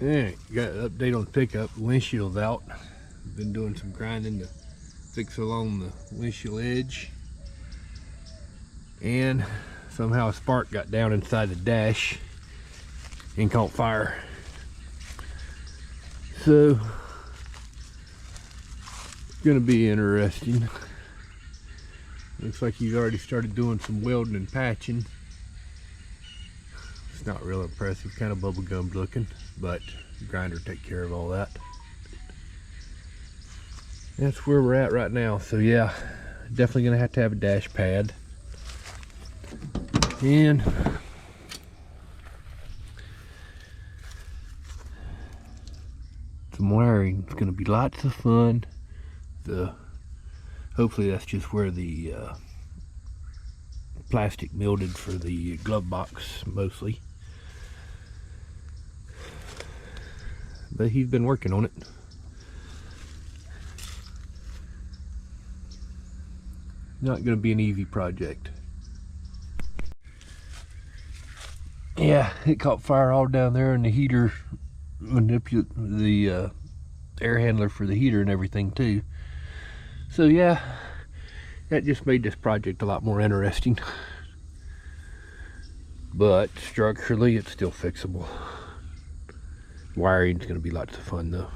Yeah, got an update on the pickup. Windshield's out. Been doing some grinding to fix along the windshield edge. And somehow a spark got down inside the dash and caught fire. So, it's gonna be interesting. Looks like he's already started doing some welding and patching. It's not real impressive, kind of bubblegum looking, but the grinder take care of all that. That's where we're at right now. So yeah, definitely gonna have to have a dash pad. And some wiring. It's gonna be lots of fun. Hopefully that's just where the plastic melted for the glove box mostly. But he's been working on it. Not gonna be an easy project. Yeah, it caught fire all down there, and the heater the air handler for the heater and everything too. So yeah, that just made this project a lot more interesting. But structurally, it's still fixable. Wiring's gonna be lots of fun though.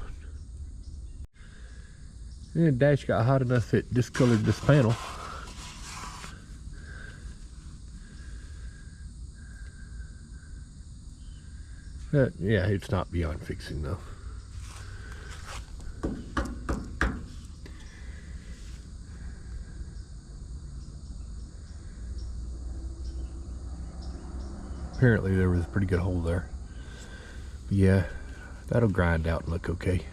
And the dash got hot enough it discolored this panel. But yeah, it's not beyond fixing though. Apparently there was a pretty good hole there. But yeah, that'll grind out and look okay.